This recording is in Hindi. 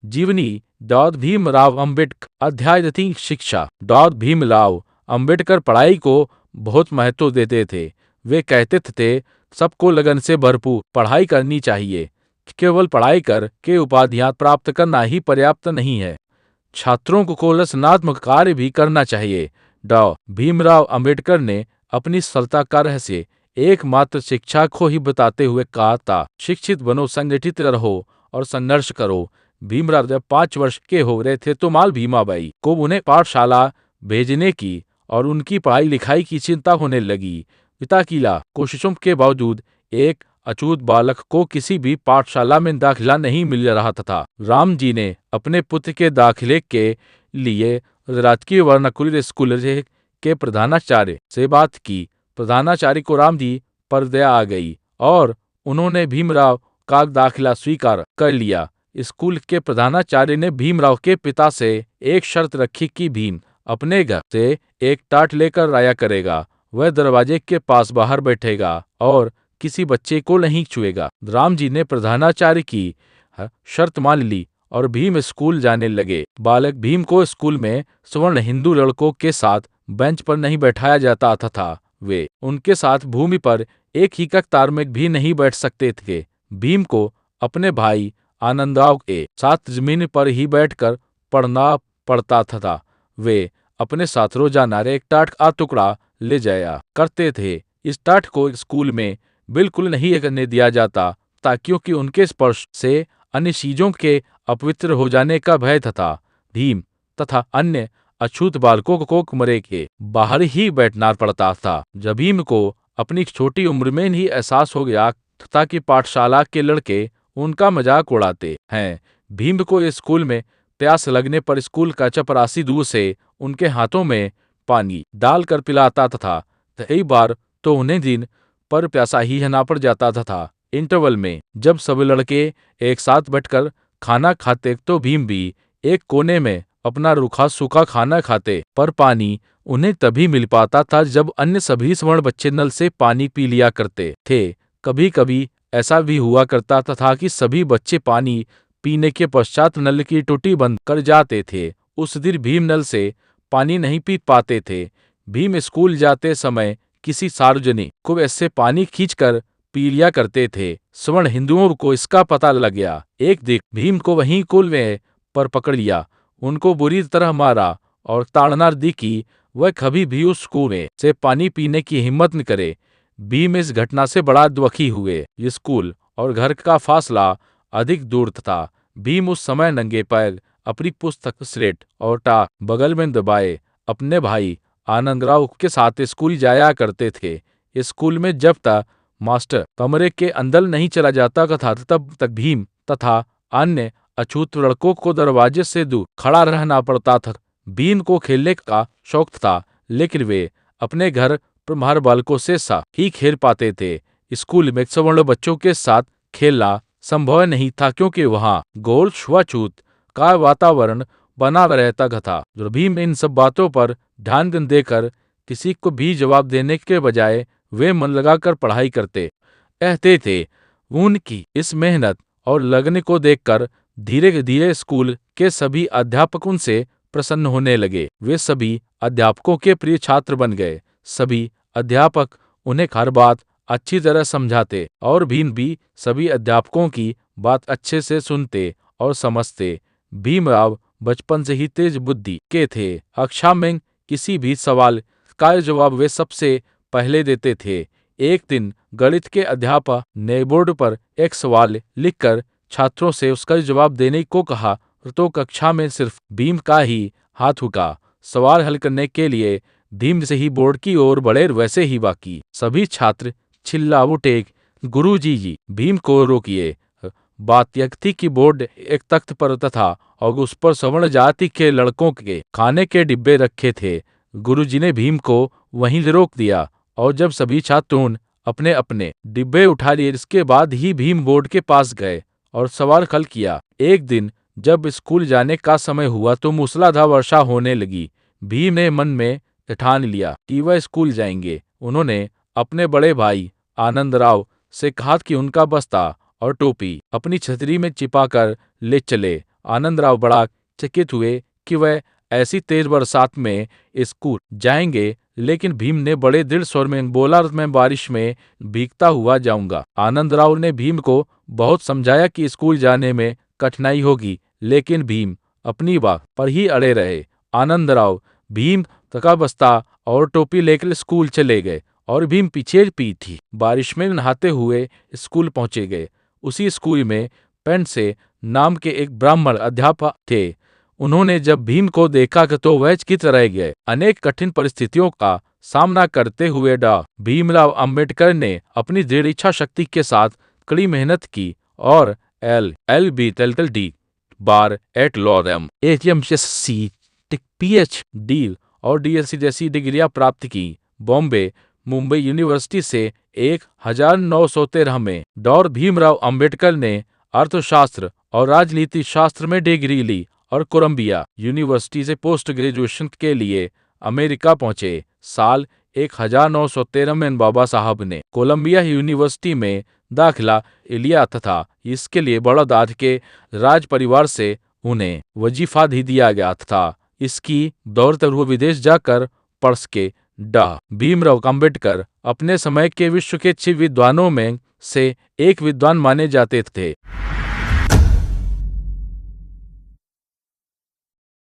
जीवनी डॉक्टर भीमराव अंबेडकर। अध्याय 3 शिक्षा। डॉक्टर भीमराव अंबेडकर पढ़ाई को बहुत महत्व देते थे। वे कहते थे सबको लगन से भरपूर पढ़ाई करनी चाहिए। केवल पढ़ाई कर के उपाधियां प्राप्त करना ही पर्याप्त नहीं है, छात्रों को रचनात्मक कार्य भी करना चाहिए। डॉ भीमराव अंबेडकर ने अपनी सफलता का रहस्य एकमात्र शिक्षा को ही बताते हुए कहा था, शिक्षित बनो, संगठित रहो और संघर्ष करो। भीमराव जब 5 वर्ष के हो रहे थे तो माल भीमाबाई को उन्हें पाठशाला भेजने की और उनकी पढ़ाई लिखाई की चिंता होने लगी। पिता की कोशिशों के बावजूद एक अछूत बालक को किसी भी पाठशाला में दाखिला नहीं मिल रहा था। राम जी ने अपने पुत्र के दाखिले के लिए राजकीय वर्नाकुलर स्कूल के प्रधानाचार्य से बात की। प्रधानाचार्य को राम जी पर दया आ गई और उन्होंने भीमराव का दाखिला स्वीकार कर लिया। स्कूल के प्रधानाचार्य ने भीमराव के पिता से एक शर्त रखी कि भीम अपने घर से एक टाट लेकर आया करेगा। वह दरवाजे के पास बाहर बैठेगा और किसी बच्चे को नहीं छुएगा। राम जी ने प्रधानाचार्य की शर्त मान ली और भीम स्कूल जाने लगे। बालक भीम को स्कूल में सवर्ण हिंदू लड़कों के साथ बेंच पर नहीं बैठाया जाता था। वे उनके साथ भूमि पर एक ही कतार में भी नहीं बैठ सकते थे। भीम को अपने भाई आनंदराव के साथ जमीन पर ही बैठकर पढ़ना पड़ता था। वे अपने साथ रोजाना एक टाट का टुकड़ा ले जाया करते थे। इस टाट को स्कूल में बिल्कुल नहीं करने दिया जाता था, क्योंकि उनके स्पर्श से अन्य चीजों के अपवित्र हो जाने का भय था। भीम तथा अन्य अछूत बालकों को कमरे के बाहर ही बैठना पड़ता था। जब भीम को अपनी छोटी उम्र में ही एहसास हो गया था कि पाठशाला के लड़के उनका मजाक उड़ाते हैं। भीम को स्कूल में प्यास लगने पर स्कूल का चपरासी दूर से उनके हाथों में पानी डालकर पिलाता था। कई बार तो उन्हें दिन पर प्यासा ही रहना पड़ जाता था। इंटरवल में जब सब लड़के एक साथ बैठकर खाना खाते तो भीम भी एक कोने में अपना रूखा सूखा खाना खाते, पर पानी उन्हें तभी मिल पाता था जब अन्य सभी स्वर्ण बच्चे नल से पानी पी लिया करते थे। कभी कभी ऐसा भी हुआ करता था कि सभी बच्चे पानी पीने के पश्चात नल की टूटी बंद कर जाते थे। उस दिन भीम नल से पानी नहीं पी पाते थे। भीम स्कूल जाते समय किसी सार्वजनिक कुएं से पानी खींचकर पी लिया करते थे। स्वर्ण हिंदुओं को इसका पता लग गया। एक दिन भीम को वहीं कुएं पर पकड़ लिया, उनको बुरी तरह मारा और ताड़ना दी कि वह कभी भी उस कुएं से पानी पीने की हिम्मत न करे। भीम इस घटना से बड़ा दुखी हुए। स्कूल और घर का फासला अधिक दूर था। भीम उस समय नंगे पैर अपनी पुस्तक स्लेट और टा बगल में दबाए अपने भाई आनंदराव के साथ स्कूल जाया करते थे। स्कूल में जब तक मास्टर कमरे के अंदर नहीं चला जाता था तब तक भीम तथा अन्य अछूत लड़कों को दरवाजे से दूर खड़ा रहना पड़ता था। भीम को खेलने का शौक था, लेकिन वे अपने घर पर बाहर बालकों से सा ही खेल पाते थे। स्कूल में सवर्ण बच्चों के साथ खेलना संभव नहीं था, क्योंकि वहां गोल छुआछूत का वातावरण बना रहता था। भीम इन सब बातों पर ध्यान देकर किसी को भी जवाब देने के बजाय वे मन लगाकर पढ़ाई करते रहते थे। उनकी इस मेहनत और लगन को देखकर धीरे धीरे स्कूल के सभी अध्यापक उनसे प्रसन्न होने लगे। वे सभी अध्यापकों के प्रिय छात्र बन गए। सभी अध्यापक उन्हें हर बात अच्छी तरह समझाते और भीम भी सभी अध्यापकों की बात अच्छे से सुनते और समझते। भीमराव बचपन से ही तेज बुद्धि के थे। कक्षा में किसी भी सवाल का जवाब वे सबसे पहले देते थे। एक दिन गणित के अध्यापक ने बोर्ड पर एक सवाल लिखकर छात्रों से उसका जवाब देने को कहा, तो कक्षा में सिर्फ भीम का ही हाथ उठा। सवाल हल करने के लिए भीम से ही बोर्ड की ओर बढ़े, वैसे ही बाकी सभी छात्र चिल्ला उठे, गुरुजी भीम को रोकिए। बात यह थी कि बोर्ड एक तख्त पर तथा और उस पर सवर्ण जाति के लड़कों के खाने के डिब्बे रखे थे। गुरुजी ने भीम को वहीं रोक दिया और जब सभी छात्रों अपने अपने डिब्बे उठा लिए, इसके बाद ही भीम बोर्ड के पास गए और सवाल हल किया। एक दिन जब स्कूल जाने का समय हुआ तो मूसलाधार वर्षा होने लगी। भीम ने मन में ठान लिया कि वह स्कूल जाएंगे। उन्होंने अपने बड़े भाई आनंदराव से कहा कि उनका बस्ता और टोपी अपनी छतरी में छिपाकर ले चले आनंदराव बड़ा चकित हुए कि वह ऐसी तेज बरसात में स्कूल जाएंगे, लेकिन भीम ने बड़े दृढ़ स्वर में बोला, मैं बारिश में भीगता हुआ जाऊंगा। आनंदराव ने भीम को बहुत समझाया कि स्कूल जाने में कठिनाई होगी, लेकिन भीम अपनी बात पर ही अड़े रहे। आनंदराव भीम तका बस्ता और टोपी लेकर स्कूल चले गए और भीम पीछे थी। बारिश में नहाते हुए स्कूल पहुंचे गए। उसी स्कूल में पेंट से नाम के एक ब्राह्मण अध्यापक थे। उन्होंने जब भीम को देखा तो वह चकित रह गए। अनेक कठिन परिस्थितियों का सामना करते हुए डॉ भीमराव अंबेडकर ने अपनी दृढ़ इच्छा शक्ति के साथ कड़ी मेहनत की और LL.B. डी बार एट लॉरेम HMSC PhD और DSc जैसी डिग्रियां प्राप्त की। बॉम्बे मुंबई यूनिवर्सिटी से 1913 में डॉ भीमराव अंबेडकर ने अर्थशास्त्र और राजनीति शास्त्र में डिग्री ली और कोलंबिया यूनिवर्सिटी से पोस्ट ग्रेजुएशन के लिए अमेरिका पहुंचे। साल 1913 में बाबा साहब ने कोलंबिया यूनिवर्सिटी में दाखिला लिया तथा इसके लिए बड़ौदा के राज परिवार से उन्हें वजीफा भी दिया गया था। इसकी दौलत वो विदेश जाकर पढ़ सके। डॉ भीमराव अंबेडकर अपने समय के विश्व के 6 विद्वानों में से एक विद्वान माने जाते थे।